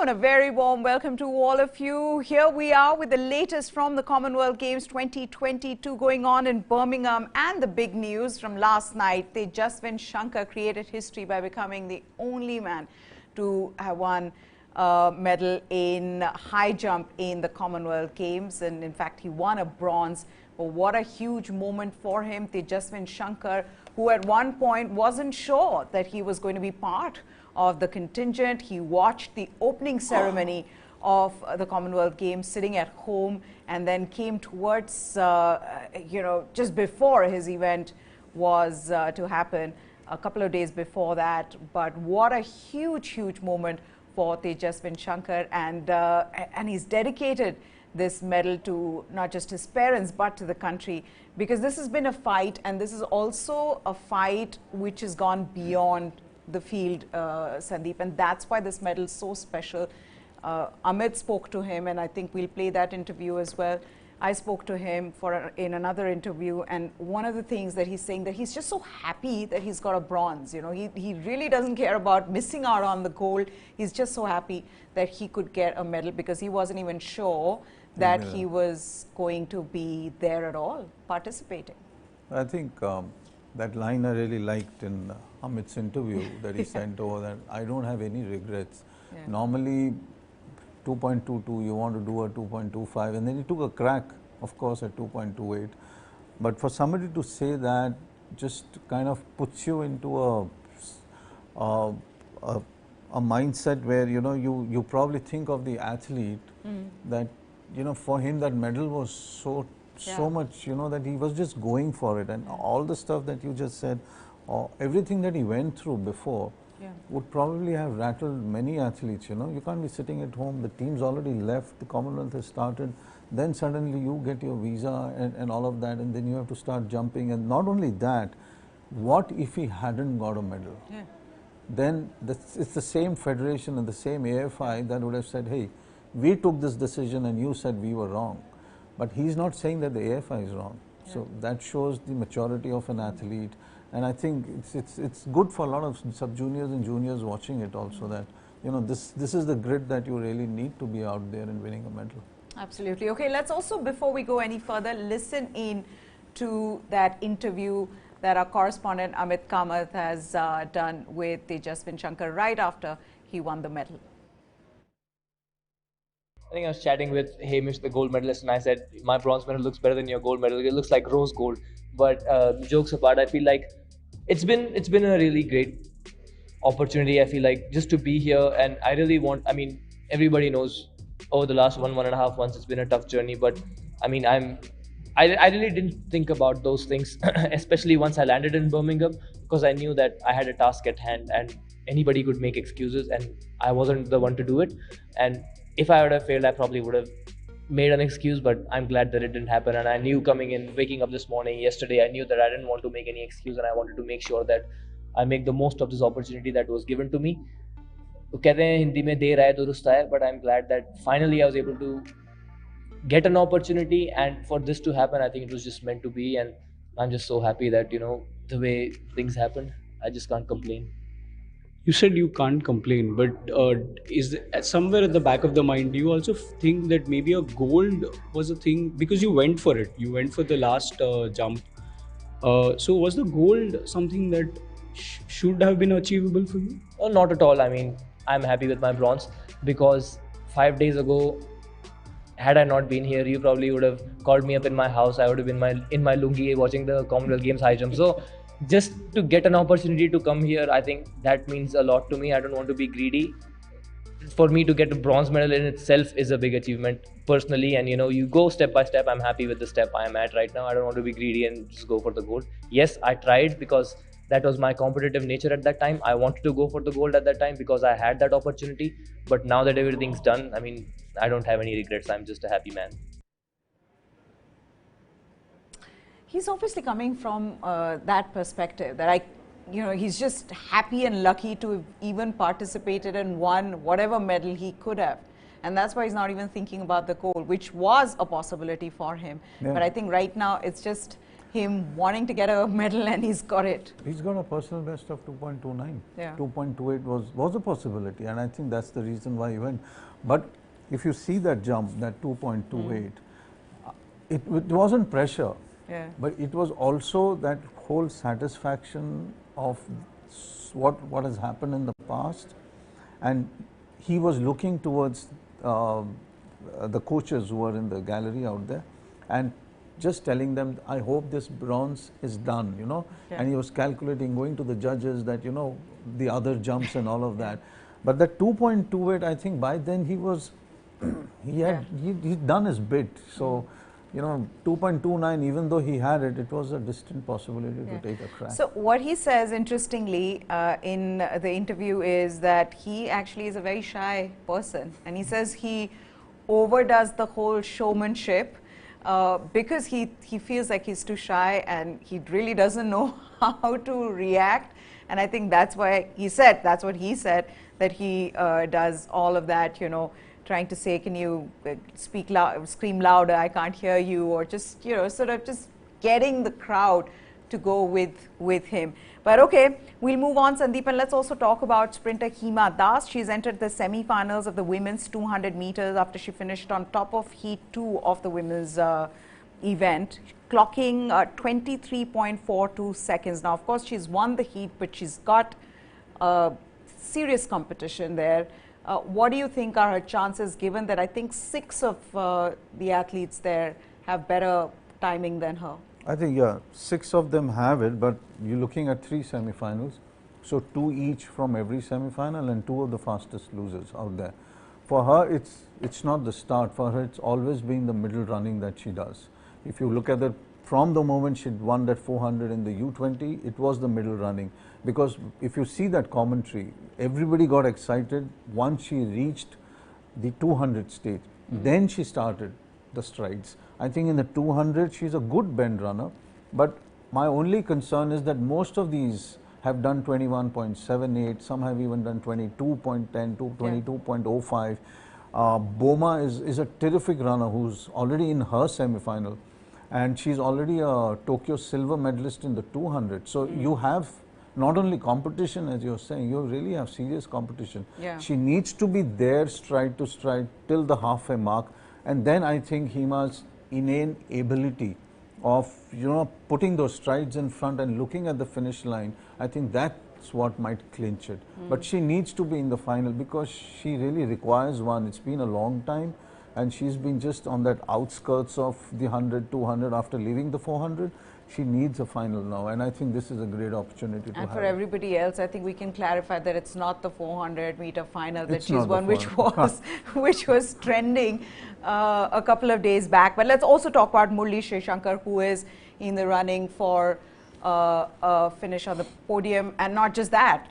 and a very warm welcome to all of you. Here we are with the latest from the Commonwealth Games 2022 going on in Birmingham, and the big news from last night. Tejaswin Shankar created history by becoming the only man to have won a medal in high jump in the Commonwealth Games, and in fact he won a bronze. But what a huge moment for him. Tejaswin Shankar, who at one point wasn't sure that he was going to be part of the contingent. He watched the opening ceremony of the Commonwealth Games sitting at home, and then came towards, just before his event was to happen, a couple of days before that. But what a huge moment for Tejaswin Shankar, and he's dedicated this medal to not just his parents but to the country, because this has been a fight, and this is also a fight which has gone beyond the field, Sundeep, and that's why this medal is so special. Amit spoke to him, and I think we'll play that interview as well. I spoke to him in another interview, and one of the things that he's saying, that he's just so happy that he's got a bronze. You know, he really doesn't care about missing out on the gold. He's just so happy that he could get a medal, because he wasn't even sure that he was going to be there at all, participating. I think that line I really liked in Amit's interview that he sent over, that I don't have any regrets. Yeah. Normally 2.22, you want to do a 2.25, and then he took a crack, of course, at 2.28. But for somebody to say that just kind of puts you into a mindset where, you know, you probably think of the athlete that, you know, for him that medal was so much, you know, that he was just going for it, and all the stuff that you just said, or everything that he went through before would probably have rattled many athletes. You know, you can't be sitting at home, the team's already left, the Commonwealth has started, then suddenly you get your visa and all of that, and then you have to start jumping. And not only that, what if he hadn't got a medal? Then it's the same federation and the same AFI that would have said, hey, we took this decision and you said we were wrong. But he's not saying that the AFI is wrong. So that shows the maturity of an athlete. And I think it's good for a lot of sub-juniors and juniors watching it also, that, you know, this is the grit that you really need to be out there and winning a medal. Absolutely. Okay, let's also, before we go any further, listen in to that interview that our correspondent Amit Pangal has done with Tejaswin Shankar right after he won the medal. I think I was chatting with Hamish, the gold medalist, and I said, my bronze medal looks better than your gold medal. It looks like rose gold. But jokes apart, I feel like it's been a really great opportunity. I feel like just to be here, and I really want, I mean, everybody knows over the last 1.5 months, it's been a tough journey. But I mean, I really didn't think about those things, especially once I landed in Birmingham, because I knew that I had a task at hand and anybody could make excuses, and I wasn't the one to do it. And if I would have failed, I probably would have made an excuse, but I'm glad that it didn't happen. And I knew coming in, waking up this morning, yesterday, I knew that I didn't want to make any excuse, and I wanted to make sure that I make the most of this opportunity that was given to me. कहते हैं हिंदी में देर आए दुरुस्त आए, but I'm glad that finally I was able to get an opportunity, and for this to happen, I think it was just meant to be, and I'm just so happy that, you know, the way things happened, I just can't complain. You said you can't complain, but is somewhere at the back of the mind, do you also think that maybe a gold was a thing, because you went for it, you went for the last jump, so was the gold something that should have been achievable for you? Not at all. I mean, I'm happy with my bronze, because 5 days ago, had I not been here, you probably would have called me up in my house. I would have been in my lungi watching the Commonwealth Games high jump. So just to get an opportunity to come here, I think that means a lot to me. I don't want to be greedy. For me to get a bronze medal in itself is a big achievement personally, and, you know, you go step by step. I'm happy with the step I am at right now. I don't want to be greedy and just go for the gold. Yes, I tried, because that was my competitive nature at that time. I wanted to go for the gold at that time because I had that opportunity. But now that everything's done, I mean, I don't have any regrets. I'm just a happy man. He's obviously coming from that perspective, that he's just happy and lucky to have even participated and won whatever medal he could have. And that's why he's not even thinking about the gold, which was a possibility for him. Yeah. But I think right now it's just him wanting to get a medal, and he's got it. He's got a personal best of 2.29. Yeah. 2.28 was a possibility, and I think that's the reason why he went. But if you see that jump, that 2.28, it wasn't pressure, but it was also that whole satisfaction of what has happened in the past, and he was looking towards the coaches who were in the gallery out there, and just telling them, I hope this bronze is done, you know. And he was calculating, going to the judges that, you know, the other jumps and all of that. But that 2.28, I think by then he was, he'd done his bit. So, you know, 2.29, even though he had it, it was a distant possibility to take a crack. So what he says, interestingly, in the interview is that he actually is a very shy person. And he says he overdoes the whole showmanship because he feels like he's too shy and he really doesn't know how to react. And I think that's why he said, that's what he said, that he does all of that, you know, trying to say, can you speak loud, scream louder, I can't hear you, or just, you know, sort of just getting the crowd to go with him. But okay, we'll move on, Sundeep, and let's also talk about sprinter Hima Das. She's entered the semi-finals of the women's 200 meters after she finished on top of Heat 2 of the women's event, clocking 23.42 seconds. Now, of course, she's won the heat, but she's got serious competition there. What do you think are her chances, given that I think 6 of the athletes there have better timing than her? I think, yeah, 6 of them have it, but you're looking at 3 semi-finals. So 2 each from every semi-final and 2 of the fastest losers out there. For her, it's not the start. For her, it's always been the middle running that she does. If you look at it from the moment she won that 400 in the U20, it was the middle running. Because if you see that commentary, everybody got excited once she reached the 200 stage. Then she started the strides. I think in the 200, she's a good bend runner. But my only concern is that most of these have done 21.78. Some have even done 22.10 to 22.05. Boma is a terrific runner who's already in her semi-final. And she's already a Tokyo silver medalist in the 200. So you have not only competition, as you're saying, you really have serious competition. She needs to be there stride to stride till the halfway mark. And then I think Hima's innate ability of, you know, putting those strides in front and looking at the finish line, I think that's what might clinch it. But she needs to be in the final because she really requires one. It's been a long time and she's been just on that outskirts of the 100, 200 after leaving the 400. She needs a final now, and I think this is a great opportunity to have. And for everybody else, I think we can clarify that it's not the 400-meter final that she's won, which was trending a couple of days back. But let's also talk about Lovlina Shankar, who is in the running for a finish on the podium, and not just that.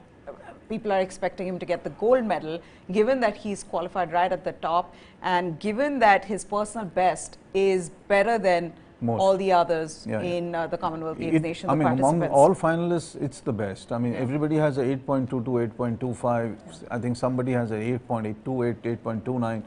People are expecting him to get the gold medal, given that he's qualified right at the top, and given that his personal best is better than all the others in the Commonwealth Games nation. I mean, among all finalists, it's the best. I mean, everybody has a 8.22, 8.25. I think somebody has a 8.828, 8.29.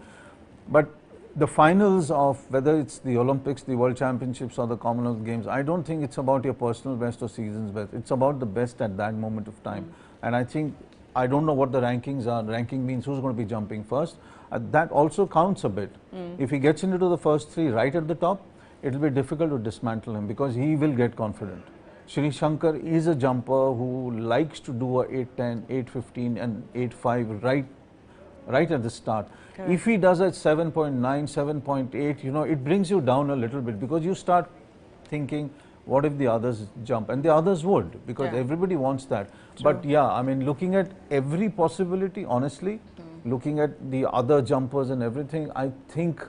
But the finals of whether it's the Olympics, the World Championships or the Commonwealth Games, I don't think it's about your personal best or season's best. It's about the best at that moment of time. And I think, I don't know what the rankings are. Ranking means who's going to be jumping first. That also counts a bit. If he gets into the first 3 right at the top, it will be difficult to dismantle him because he will get confident. Shri Shankar is a jumper who likes to do a 8.10, 8.15 and 8.5 right at the start. If he does at 7.9, 7.8, you know, it brings you down a little bit because you start thinking, what if the others jump? And the others would, because everybody wants that. But yeah, I mean, looking at every possibility, honestly, looking at the other jumpers and everything, I think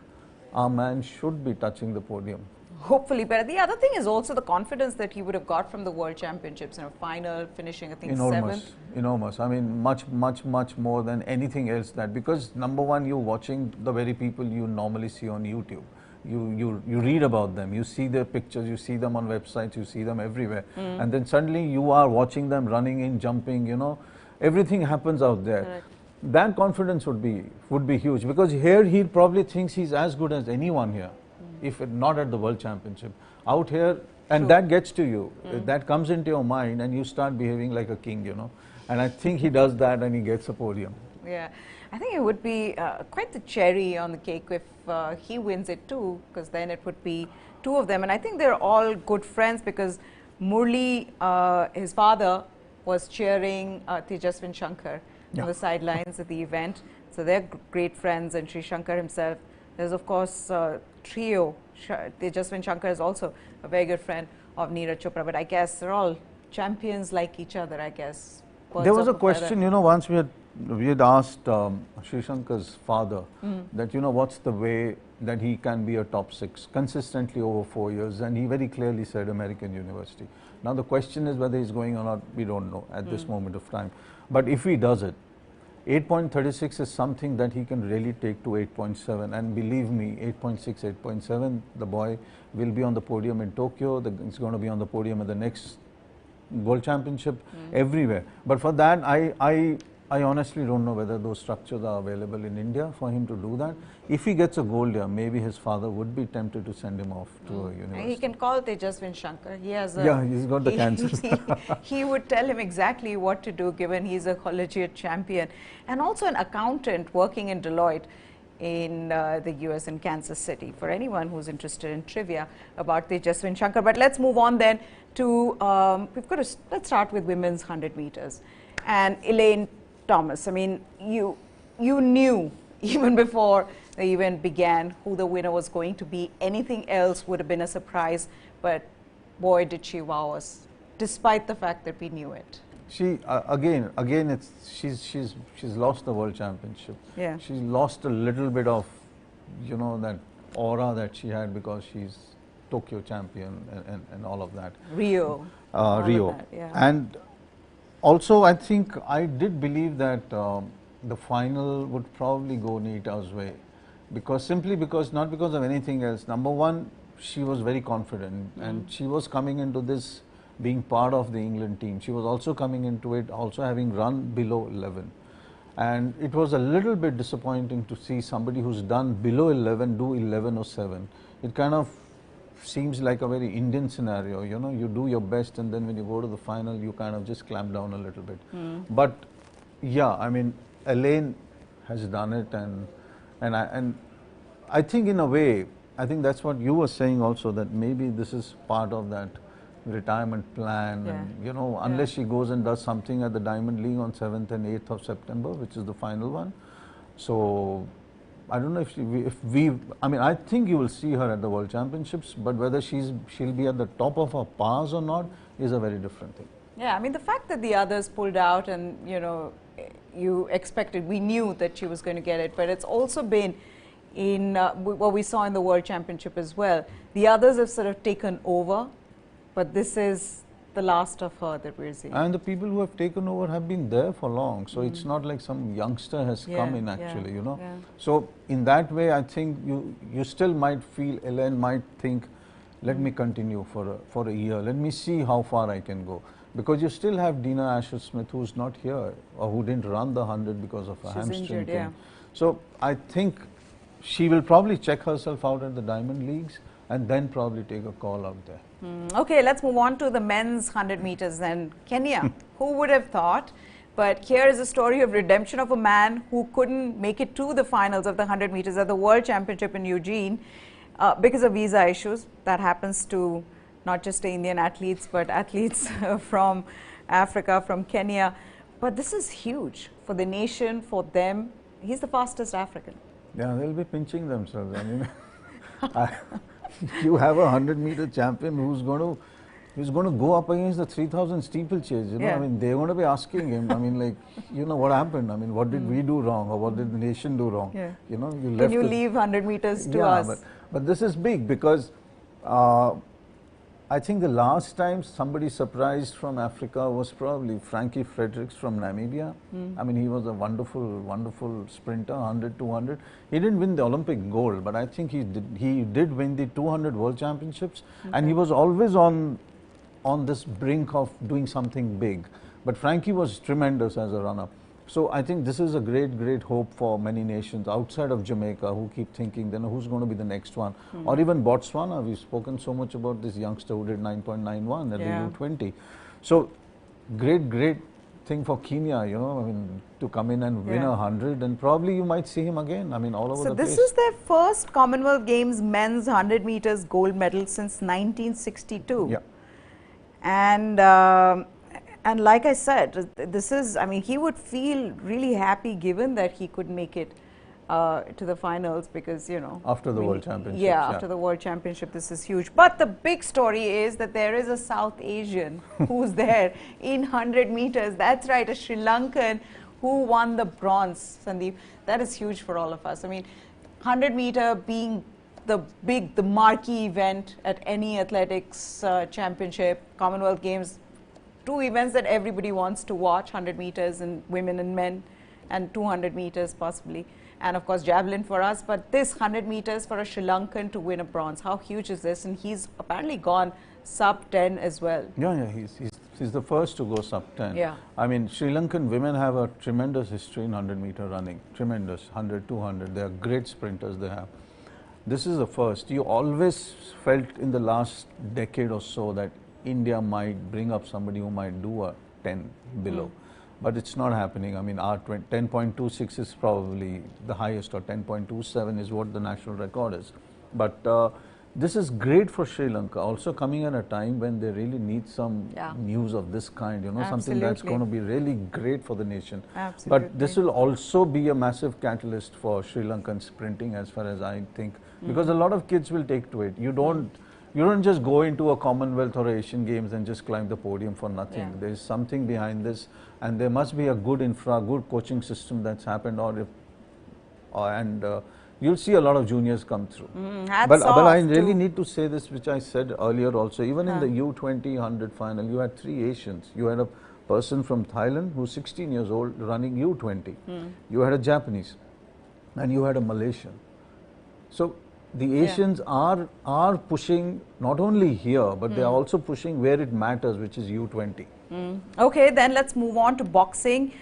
our man should be touching the podium. Hopefully, but the other thing is also the confidence that he would have got from the World Championships, you know, final, finishing, I think, enormous, 7th. Enormous. I mean, much more than anything else that, because number one, you're watching the very people you normally see on YouTube. You read about them, you see their pictures, you see them on websites, you see them everywhere. And then suddenly you are watching them running in, jumping, you know, everything happens out there. Correct. That confidence would be huge, because here he probably thinks he's as good as anyone here, if not at the World Championship. Out here, And that gets to you. That comes into your mind and you start behaving like a king, you know. And I think he does that and he gets a podium. Yeah, I think it would be quite the cherry on the cake if he wins it too, because then it would be two of them. And I think they're all good friends because Murli, his father, was cheering Tejaswin Shankar on the sidelines at the event. So they're great friends, and Sri Shankar himself. There's of course trio. Tejaswin Shankar is also a very good friend of Neeraj Chopra, but I guess they're all champions like each other, I guess. There was a question, you know, once we had asked Sri Shankar's father that, you know, what's the way that he can be a top 6 consistently over 4 years, and he very clearly said American University. Now the question is whether he's going or not, we don't know at this moment of time. But if he does it, 8.36 is something that he can really take to 8.7, and believe me, 8.6, 8.7, the boy will be on the podium in Tokyo, he's going to be on the podium at the next World Championship, everywhere. But for that, I honestly don't know whether those structures are available in India for him to do that. If he gets a gold here, maybe his father would be tempted to send him off to a university. He can call Tejaswin Shankar. He has a, yeah, he's got the cancers. He would tell him exactly what to do, given he's a collegiate champion and also an accountant working in Deloitte in the US in Kansas City, for anyone who's interested in trivia about Tejaswin Shankar. But let's move on then to, let's start with women's 100 meters. And Elaine Thomas, I mean, you knew even before the event began who the winner was going to be. Anything else would have been a surprise, but boy did she wow us, despite the fact that we knew it. She again it's she's lost the world championship. Yeah. She's lost a little bit of, you know, that aura that she had because she's Tokyo champion and all of that. Rio. Rio. Yeah. And also I think I did believe that the final would probably go Neeta's way, because not because of anything else. Number one, she was very confident and she was coming into this being part of the England team. She was also coming into it also having run below 11, and it was a little bit disappointing to see somebody who's done below 11 do 11:07. It kind of seems like a very Indian scenario, you know, you do your best and then when you go to the final you kind of just clamp down a little bit. But yeah, I mean, Elaine has done it, and I think in a way, I think that's what you were saying also, that maybe this is part of that retirement plan, and you know, unless she goes and does something at the Diamond League on 7th and 8th of September, which is the final one. So I don't know if I mean, I think you will see her at the World Championships, but whether she'll be at the top of her powers or not is a very different thing. Yeah, I mean, the fact that the others pulled out and, you know, we knew that she was going to get it, but it's also been in what we saw in the World Championship as well. The others have sort of taken over, but this is the last of her that we're seeing. And the people who have taken over have been there for long, so it's not like some youngster has come in actually, you know. So in that way, I think you still might feel, Elaine might think, let me continue for a year, let me see how far I can go. Because you still have Dina Asher-Smith, who's not here, or who didn't run the 100 because of a hamstring thing. So I think she will probably check herself out at the Diamond Leagues and then probably take a call out there. Okay, let's move on to the men's 100 meters then. Kenya, who would have thought? But here is a story of redemption of a man who couldn't make it to the finals of the 100 meters at the World Championship in Eugene because of visa issues. That happens to not just Indian athletes, but athletes from Africa, from Kenya. But this is huge for the nation, for them. He's the fastest African. Yeah, they'll be pinching themselves. I mean, you have a 100-meter champion who's going to go up against the 3,000 steeplechase. You know, I mean, they're going to be asking him. I mean, like, you know, what happened? I mean, what did we do wrong, or what did the nation do wrong? You know, you left. Can you leave 100 meters to us? But this is big because I think the last time somebody surprised from Africa was probably Frankie Fredericks from Namibia. I mean, he was a wonderful, wonderful sprinter, 100, 200. He didn't win the Olympic gold, but I think he did win the 200 World Championships, and he was always on this brink of doing something big. But Frankie was tremendous as a runner. So I think this is a great hope for many nations outside of Jamaica who keep thinking, then who's going to be the next one? Or even Botswana. We've spoken so much about this youngster who did 9.91 at the U20. So great thing for Kenya, you know, I mean, to come in and win 100, and probably you might see him again. I mean, all over the place. So this is their first Commonwealth Games men's 100 meters gold medal since 1962. Yeah. And like I said, this is, I mean, he would feel really happy given that he could make it to the finals, because, you know. After the World Championship. Yeah, after the World Championship, this is huge. But the big story is that there is a South Asian who's there in 100 meters. That's right, a Sri Lankan who won the bronze, Sundeep. That is huge for all of us. I mean, 100 meter being the marquee event at any athletics championship, Commonwealth Games, two events that everybody wants to watch, 100 meters in women and men, and 200 meters possibly. And of course javelin for us, but this 100 meters for a Sri Lankan to win a bronze, how huge is this? And he's apparently gone sub 10 as well. Yeah, he's the first to go sub 10. Yeah. I mean, Sri Lankan women have a tremendous history in 100 meter running, tremendous, 100, 200, they are great sprinters they have. This is the first. You always felt in the last decade or so that India might bring up somebody who might do a 10 below. But it's not happening. I mean, our 10.26 is probably the highest, or 10.27 is what the national record is. But this is great for Sri Lanka, also coming at a time when they really need some news of this kind, you know, something that's going to be really great for the nation. Absolutely. But this will also be a massive catalyst for Sri Lankan sprinting, as far as I think, because a lot of kids will take to it. You don't just go into a Commonwealth or Asian Games and just climb the podium for nothing. There is something behind this, and there must be a good good coaching system that's happened, you'll see a lot of juniors come through. But I really need to say this, which I said earlier also, even in the U20 100 final, you had 3 Asians. You had a person from Thailand who's 16 years old running U20. You had a Japanese, and you had a Malaysian. So the Asians are pushing not only here, but they are also pushing where it matters, which is U20. Okay, then let's move on to boxing.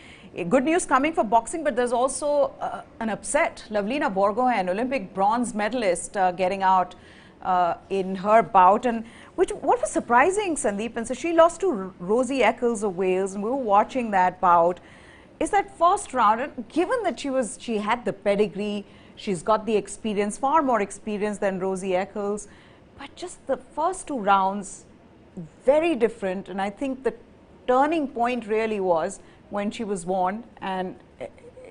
Good news coming for boxing, but there's also an upset. Lovlina Borgohain, Olympic bronze medalist, getting out in her bout, and what was surprising, Sundeep, and so she lost to Rosie Eccles of Wales, and we were watching that bout. Is that first round, and given that she had the pedigree, she's got the experience, far more experience than Rosie Eccles, but just the first 2 rounds, very different. And I think the turning point really was when she was warned, and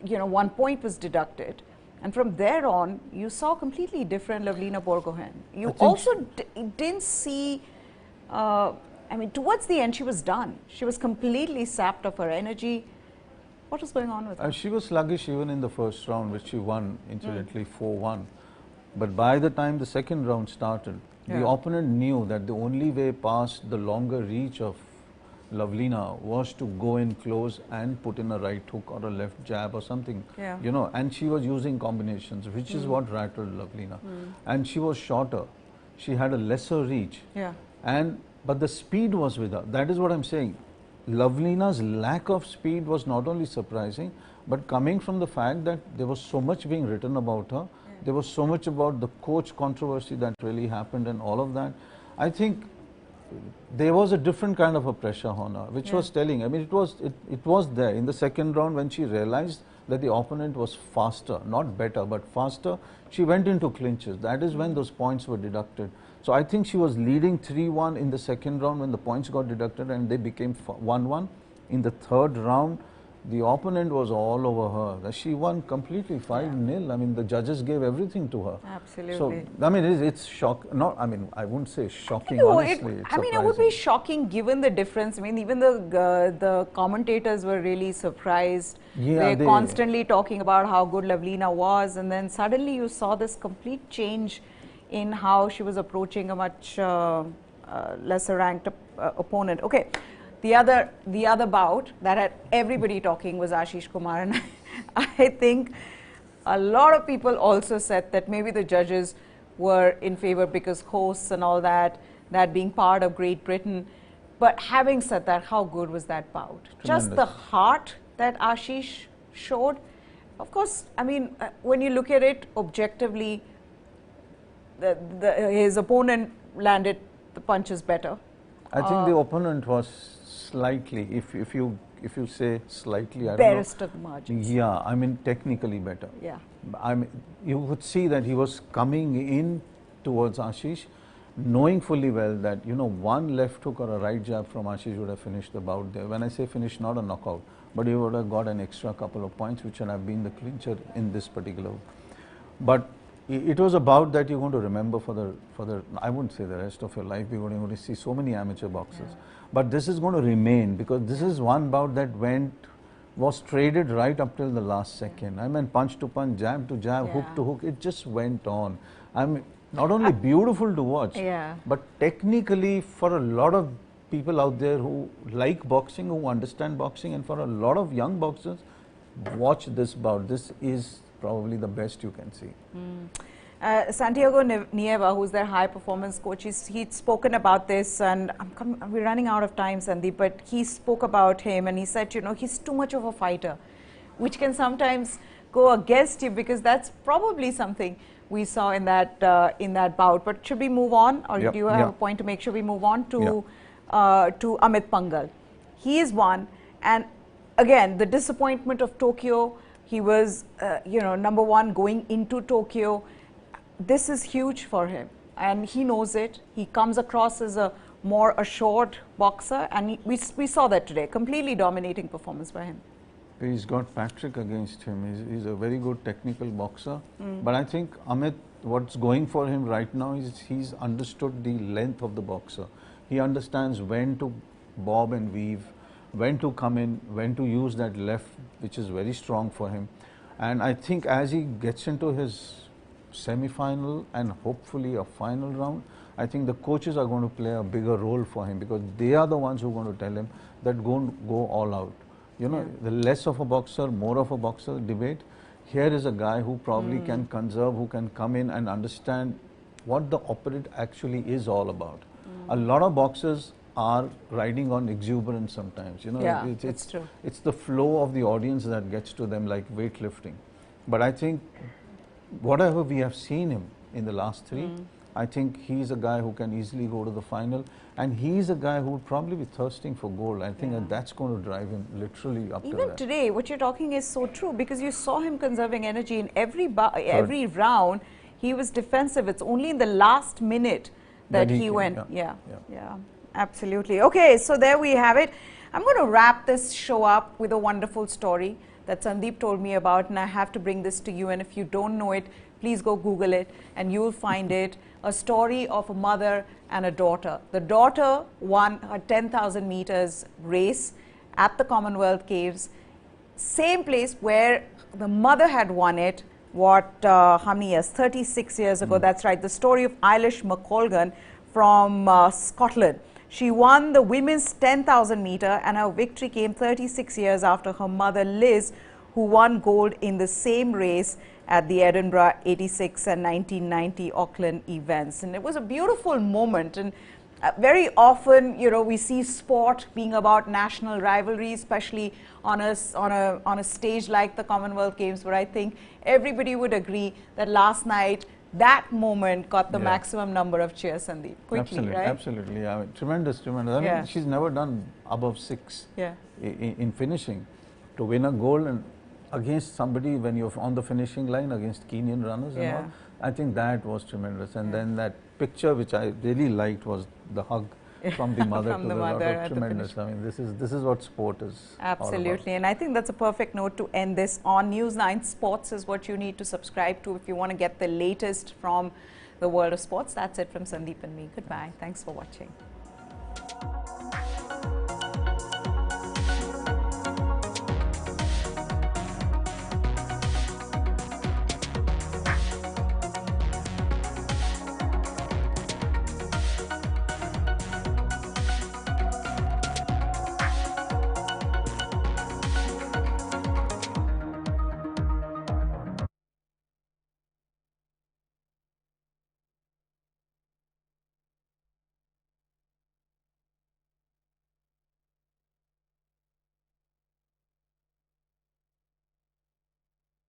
you know, 1 point was deducted, and from there on you saw completely different Lovlina Borgohain. You also didn't see, I mean, towards the end she was done. She was completely sapped of her energy. What was going on with her? She was sluggish even in the first round, which she won, incidentally, 4-1. But by the time the second round started, the opponent knew that the only way past the longer reach of Lovlina was to go in close and put in a right hook or a left jab or something, you know, and she was using combinations, which is what rattled Lovlina. And she was shorter. She had a lesser reach. But the speed was with her. That is what I'm saying. Lovlina's lack of speed was not only surprising, but coming from the fact that there was so much being written about her, there was so much about the coach controversy that really happened and all of that. I think there was a different kind of a pressure on her, which was telling. I mean, it was there in the second round when she realized that the opponent was faster, not better, but faster. She went into clinches. That is when those points were deducted. So I think she was leading 3-1 in the second round when the points got deducted, and they became 1-1. In the third round, the opponent was all over her. She won completely 5-0. I mean, the judges gave everything to her. Absolutely. So, I mean, it's shock. Not, I mean, I wouldn't say shocking, honestly. I mean, it would be shocking given the difference. I mean, even the commentators were really surprised. They're constantly talking about how good Lovlina was, and then suddenly you saw this complete change in how she was approaching a much lesser ranked opponent. Okay. The other bout that had everybody talking was Ashish Kumar, and I think a lot of people also said that maybe the judges were in favour because hosts and all that being part of Great Britain. But having said that, how good was that bout? Tremendous. Just the heart that Ashish showed. Of course, I mean, when you look at it objectively, his opponent landed the punches better. I think the opponent was slightly, if you say slightly, I don't know. Barest of the margins. Yeah, I mean technically better. Yeah. I mean, you would see that he was coming in towards Ashish, knowing fully well that, you know, one left hook or a right jab from Ashish would have finished the bout there. When I say finish, not a knockout, but he would have got an extra couple of points, which would have been the clincher in this particular. But it was a bout that you're going to remember for the I wouldn't say the rest of your life. We're going to see so many amateur boxers. Yeah. But this is going to remain, because this is one bout that was traded right up till the last second. I mean, punch to punch, jab to jab, hook to hook, it just went on. I mean, not only beautiful to watch, but technically for a lot of people out there who like boxing, who understand boxing, and for a lot of young boxers, watch this bout. This is probably the best you can see. Santiago Nieva, who's their high performance coach, he'd spoken about this, and we're running out of time, Sundeep, but he spoke about him and he said, you know, he's too much of a fighter, which can sometimes go against you, because that's probably something we saw in that bout. But should we move on, or do you have a point to make? Should we move on to Amit Pangal? He is one, and again, the disappointment of Tokyo. He was, you know, number one going into Tokyo. This is huge for him, and he knows it. He comes across as a more assured boxer, and we saw that today. Completely dominating performance by him. He's got Patrick against him. He's a very good technical boxer. But I think Amit, what's going for him right now is he's understood the length of the boxer. He understands when to bob and weave, when to come in, when to use that left, which is very strong for him. And I think as he gets into his semi-final and hopefully a final round, I think the coaches are going to play a bigger role for him, because they are the ones who are going to tell him that go all out. You know, the less of a boxer, more of a boxer debate. Here is a guy who probably can conserve, who can come in and understand what the opponent actually is all about. A lot of boxers are riding on exuberance sometimes, you know, it's true. It's the flow of the audience that gets to them, like weightlifting. But I think whatever we have seen him in the last three, I think he's a guy who can easily go to the final, and he's a guy who would probably be thirsting for gold. I think that's going to drive him literally up to that. Even today, what you're talking is so true, because you saw him conserving energy in every round. He was defensive. It's only in the last minute that he went. Yeah, absolutely. Okay, so there we have it. I'm going to wrap this show up with a wonderful story that Sundeep told me about, and I have to bring this to you. And if you don't know it, please go Google it and you'll find it. A story of a mother and a daughter. The daughter won a 10,000 meters race at the Commonwealth Games, same place where the mother had won it, how many years? 36 years ago. That's right. The story of Eilish McColgan from Scotland. She won the women's 10,000 meter, and her victory came 36 years after her mother Liz, who won gold in the same race at the Edinburgh 86 and 1990 Auckland events. And it was a beautiful moment. And very often, you know, we see sport being about national rivalry, especially on a stage like the Commonwealth Games, where I think everybody would agree that last night that moment got the maximum number of cheers, Sundeep. Quickly, right? Absolutely. I mean, tremendous. I mean, she's never done above 6 in finishing. To win a gold and against somebody when you're on the finishing line against Kenyan runners and all, I think that was tremendous. And then that picture which I really liked was the hug from the mother to the daughter. Tremendous. I mean, this is what sport is. Absolutely. And I think that's a perfect note to end this on. News9 Sports is what you need to subscribe to if you want to get the latest from the world of sports. That's it from Sundeep and me. Goodbye. Thanks for watching.